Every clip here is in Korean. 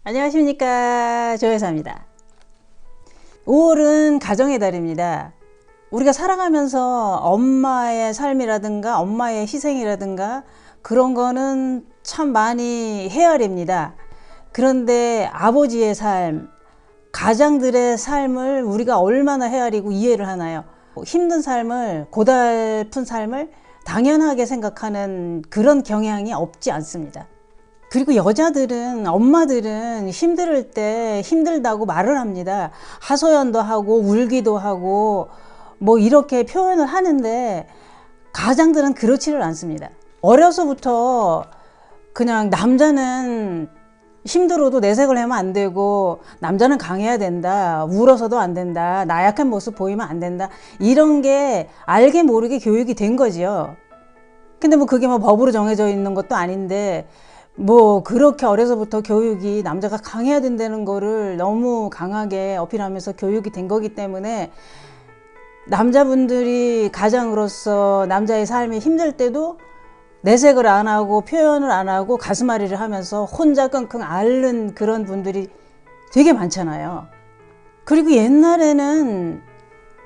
안녕하십니까, 조여사입니다. 5월은 가정의 달입니다. 우리가 살아가면서 엄마의 삶이라든가 엄마의 희생이라든가 그런 거는 참 많이 헤아립니다. 그런데 아버지의 삶, 가장들의 삶을 우리가 얼마나 헤아리고 이해를 하나요? 힘든 삶을, 고달픈 삶을 당연하게 생각하는 그런 경향이 없지 않습니다. 그리고 여자들은, 엄마들은 힘들 때 힘들다고 말을 합니다. 하소연도 하고 울기도 하고 뭐 이렇게 표현을 하는데 가장들은 그렇지를 않습니다. 어려서부터 그냥 남자는 힘들어도 내색을 하면 안 되고 남자는 강해야 된다, 울어서도 안 된다, 나약한 모습 보이면 안 된다, 이런 게 알게 모르게 교육이 된 거지요. 근데 뭐 그게 뭐 법으로 정해져 있는 것도 아닌데 뭐 그렇게 어려서부터 교육이 남자가 강해야 된다는 거를 너무 강하게 어필하면서 교육이 된 거기 때문에 남자분들이 가장으로서 남자의 삶이 힘들 때도 내색을 안 하고 표현을 안 하고 가슴앓이를 하면서 혼자 끙끙 앓는 그런 분들이 되게 많잖아요. 그리고 옛날에는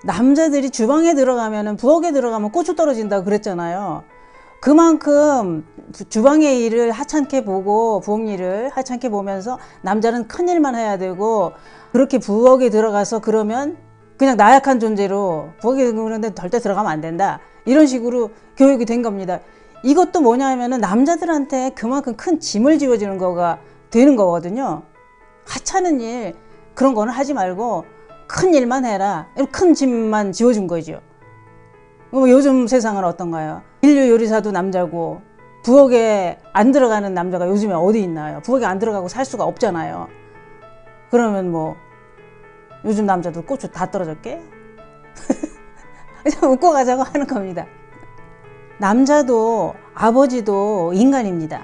남자들이 주방에 들어가면, 부엌에 들어가면 고추 떨어진다고 그랬잖아요. 그만큼 주방의 일을 하찮게 보고 부엌 일을 하찮게 보면서 남자는 큰 일만 해야 되고, 그렇게 부엌에 들어가서 그러면 그냥 나약한 존재로 부엌에 그러는데 절대 들어가면 안 된다, 이런 식으로 교육이 된 겁니다. 이것도 뭐냐면은 남자들한테 그만큼 큰 짐을 지어주는 거가 되는 거거든요. 하찮은 일, 그런 거는 하지 말고 큰 일만 해라, 큰 짐만 지어준 거죠. 요즘 세상은 어떤가요? 인류 요리사도 남자고 부엌에 안 들어가는 남자가 요즘에 어디 있나요? 부엌에 안 들어가고 살 수가 없잖아요. 그러면 뭐 요즘 남자도 고추 다 떨어졌게? 그냥 웃고 가자고 하는 겁니다. 남자도 아버지도 인간입니다.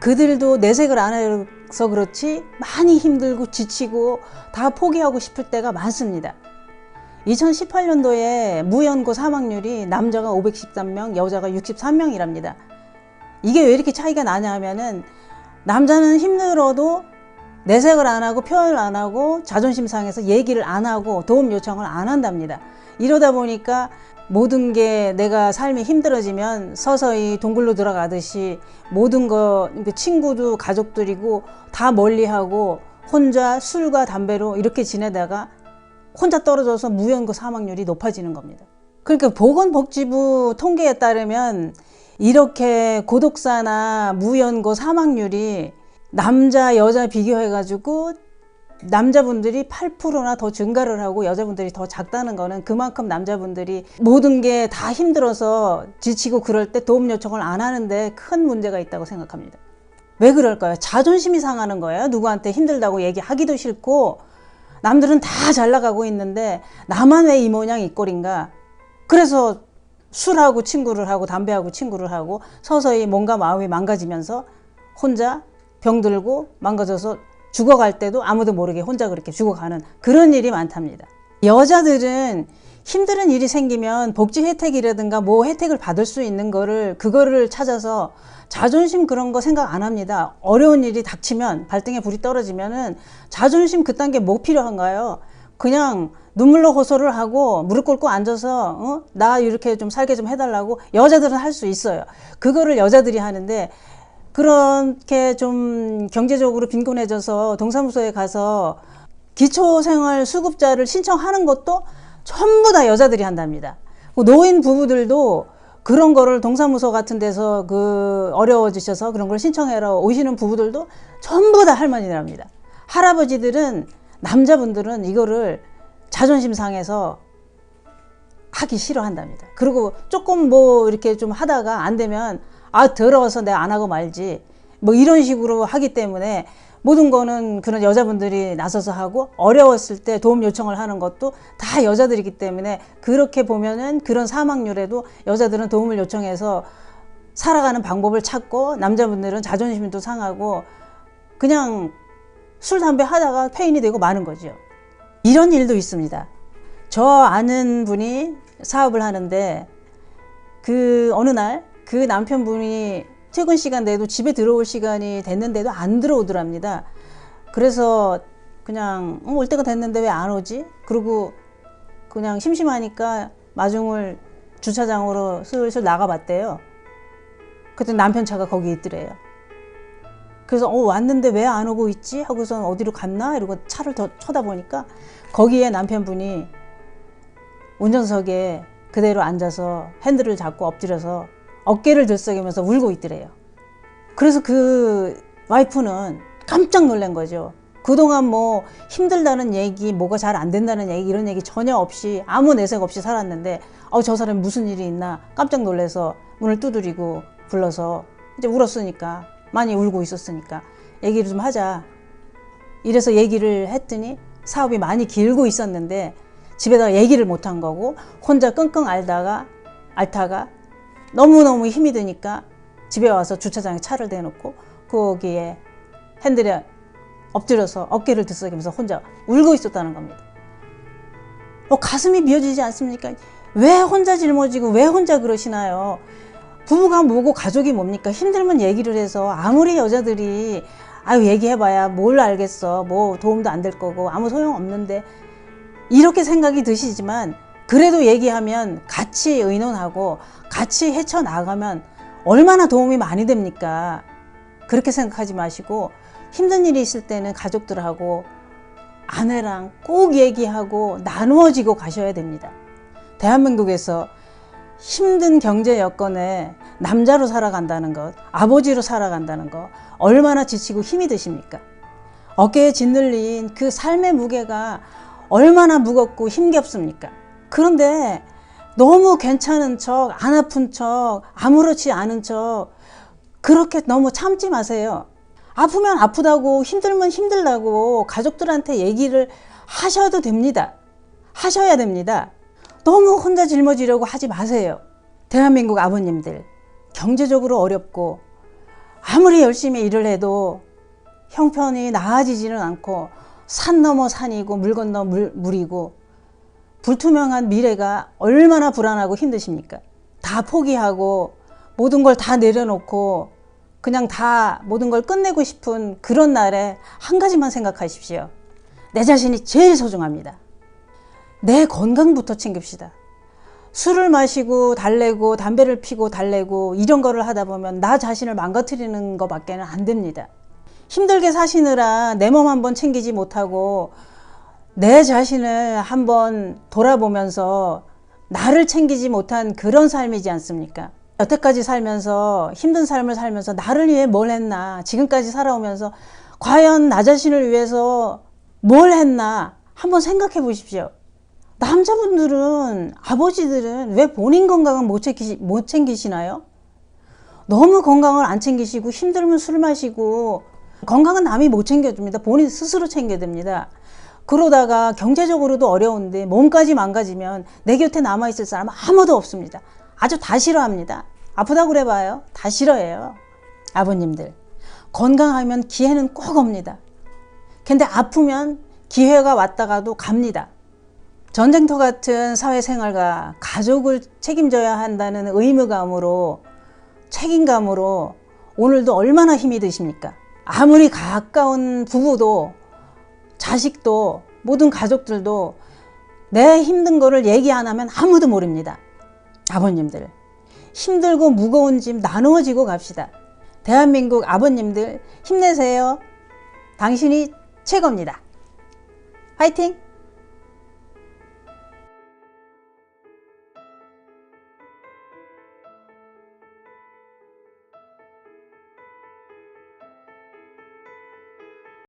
그들도 내색을 안 해서 그렇지 많이 힘들고 지치고 다 포기하고 싶을 때가 많습니다. 2018년도에 무연고 사망률이 남자가 513명, 여자가 63명이랍니다. 이게 왜 이렇게 차이가 나냐 하면은 남자는 힘들어도 내색을 안 하고 표현을 안 하고 자존심 상해서 얘기를 안 하고 도움 요청을 안 한답니다. 이러다 보니까 모든 게 내가 삶이 힘들어지면 서서히 동굴로 들어가듯이 모든 거, 친구도 가족들이고 다 멀리하고 혼자 술과 담배로 이렇게 지내다가 혼자 떨어져서 무연고 사망률이 높아지는 겁니다. 그러니까 보건복지부 통계에 따르면 이렇게 고독사나 무연고 사망률이 남자 여자 비교해가지고 남자분들이 8%나 더 증가를 하고 여자분들이 더 작다는 거는 그만큼 남자분들이 모든 게 다 힘들어서 지치고 그럴 때 도움 요청을 안 하는데 큰 문제가 있다고 생각합니다. 왜 그럴까요? 자존심이 상하는 거예요. 누구한테 힘들다고 얘기하기도 싫고 남들은 다 잘 나가고 있는데 나만 왜 이 모양 이 꼴인가. 그래서 술하고 친구를 하고 담배하고 친구를 하고 서서히 몸과 마음이 망가지면서 혼자 병들고 망가져서 죽어갈 때도 아무도 모르게 혼자 그렇게 죽어가는 그런 일이 많답니다. 여자들은 힘든 일이 생기면 복지 혜택이라든가 뭐 혜택을 받을 수 있는 그거를 찾아서 자존심 그런 거 생각 안 합니다. 어려운 일이 닥치면, 발등에 불이 떨어지면은 자존심 그딴 게 뭐 필요한가요? 그냥 눈물로 호소를 하고 무릎 꿇고 앉아서 나 이렇게 좀 살게 좀 해달라고 여자들은 할 수 있어요. 그거를 여자들이 하는데 그렇게 좀 경제적으로 빈곤해져서 동사무소에 가서 기초생활수급자를 신청하는 것도 전부 다 여자들이 한답니다. 노인 부부들도 그런 거를 동사무소 같은 데서 어려워지셔서 그런 걸 신청하러 오시는 부부들도 전부 다 할머니랍니다. 할아버지들은, 남자분들은 이거를 자존심 상해서 하기 싫어한답니다. 그리고 조금 뭐 이렇게 좀 하다가 안 되면 더러워서 내가 안 하고 말지 뭐 이런 식으로 하기 때문에 모든 거는 그런 여자분들이 나서서 하고 어려웠을 때 도움 요청을 하는 것도 다 여자들이기 때문에 그렇게 보면은 그런 사망률에도 여자들은 도움을 요청해서 살아가는 방법을 찾고 남자분들은 자존심도 상하고 그냥 술, 담배 하다가 폐인이 되고 마는 거죠. 이런 일도 있습니다. 저 아는 분이 사업을 하는데 어느 날 그 남편분이 퇴근 시간 돼도 집에 들어올 시간이 됐는데도 안 들어오더랍니다. 그래서 그냥 올 때가 됐는데 왜 안 오지? 그리고 그냥 심심하니까 마중을 주차장으로 슬슬 나가봤대요. 그때 남편 차가 거기 있더래요. 그래서 왔는데 왜 안 오고 있지? 하고선 어디로 갔나? 이러고 차를 더 쳐다보니까 거기에 남편분이 운전석에 그대로 앉아서 핸들을 잡고 엎드려서 어깨를 들썩이면서 울고 있더래요. 그래서 그 와이프는 깜짝 놀란 거죠. 그동안 뭐 힘들다는 얘기, 뭐가 잘 안 된다는 얘기, 이런 얘기 전혀 없이 아무 내색 없이 살았는데 저 사람이 무슨 일이 있나 깜짝 놀라서 문을 두드리고 불러서 이제 울었으니까, 많이 울고 있었으니까 얘기를 좀 하자. 이래서 얘기를 했더니 사업이 많이 길고 있었는데 집에다가 얘기를 못한 거고 혼자 끙끙 앓다가 너무너무 힘이 드니까 집에 와서 주차장에 차를 대놓고 거기에 핸들에 엎드려서 어깨를 들썩이면서 혼자 울고 있었다는 겁니다. 가슴이 미어지지 않습니까? 왜 혼자 짊어지고 왜 혼자 그러시나요? 부부가 뭐고 가족이 뭡니까? 힘들면 얘기를 해서, 아무리 여자들이 얘기해봐야 뭘 알겠어, 뭐 도움도 안 될 거고 아무 소용 없는데 이렇게 생각이 드시지만, 그래도 얘기하면 같이 의논하고 같이 헤쳐나가면 얼마나 도움이 많이 됩니까? 그렇게 생각하지 마시고 힘든 일이 있을 때는 가족들하고 아내랑 꼭 얘기하고 나누어지고 가셔야 됩니다. 대한민국에서 힘든 경제 여건에 남자로 살아간다는 것, 아버지로 살아간다는 것, 얼마나 지치고 힘이 드십니까? 어깨에 짓눌린 그 삶의 무게가 얼마나 무겁고 힘겹습니까? 그런데 너무 괜찮은 척, 안 아픈 척, 아무렇지 않은 척 그렇게 너무 참지 마세요. 아프면 아프다고, 힘들면 힘들다고 가족들한테 얘기를 하셔도 됩니다. 하셔야 됩니다. 너무 혼자 짊어지려고 하지 마세요. 대한민국 아버님들, 경제적으로 어렵고 아무리 열심히 일을 해도 형편이 나아지지는 않고 산 넘어 산이고 물 건너 물이고 불투명한 미래가 얼마나 불안하고 힘드십니까? 다 포기하고 모든 걸 다 내려놓고 그냥 다 모든 걸 끝내고 싶은 그런 날에 한 가지만 생각하십시오. 내 자신이 제일 소중합니다. 내 건강부터 챙깁시다. 술을 마시고 달래고 담배를 피고 달래고 이런 거를 하다 보면 나 자신을 망가뜨리는 것밖에는 안 됩니다. 힘들게 사시느라 내 몸 한번 챙기지 못하고 내 자신을 한번 돌아보면서 나를 챙기지 못한 그런 삶이지 않습니까? 여태까지 살면서, 힘든 삶을 살면서 나를 위해 뭘 했나, 지금까지 살아오면서 과연 나 자신을 위해서 뭘 했나 한번 생각해 보십시오. 남자분들은, 아버지들은 왜 본인 건강은 못 챙기시나요? 너무 건강을 안 챙기시고 힘들면 술 마시고, 건강은 남이 못 챙겨줍니다. 본인 스스로 챙겨야 됩니다. 그러다가 경제적으로도 어려운데 몸까지 망가지면 내 곁에 남아있을 사람 아무도 없습니다. 아주 다 싫어합니다. 아프다고 그래봐요. 다 싫어해요. 아버님들, 건강하면 기회는 꼭 옵니다. 근데 아프면 기회가 왔다가도 갑니다. 전쟁터 같은 사회생활과 가족을 책임져야 한다는 의무감으로, 책임감으로 오늘도 얼마나 힘이 드십니까? 아무리 가까운 부부도, 자식도, 모든 가족들도 내 힘든 거를 얘기 안 하면 아무도 모릅니다. 아버님들, 힘들고 무거운 짐 나누어지고 갑시다. 대한민국 아버님들 힘내세요. 당신이 최고입니다. 화이팅!